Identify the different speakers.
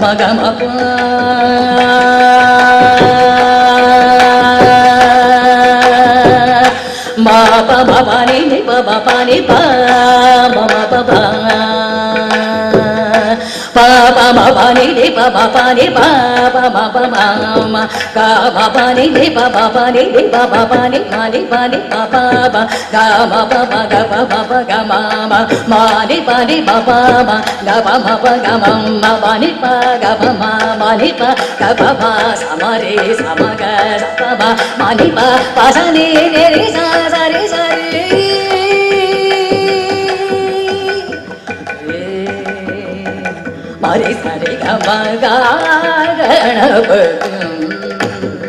Speaker 1: மகமபா மாப மபானி பபானி பா மம பபா பாபா மபானி பபானி பாபா மபமா கா மபானி பபானி பபானி மானி பானி பாபா கா மபா கபா கமா மானி பானி பாபா கபா மப கமா பானி பா கபமா மானி பா கபமா சமரே சமக சபமா மானி பா பாசனே நெரி சா சரி சரி மரி சரி கம கணபதி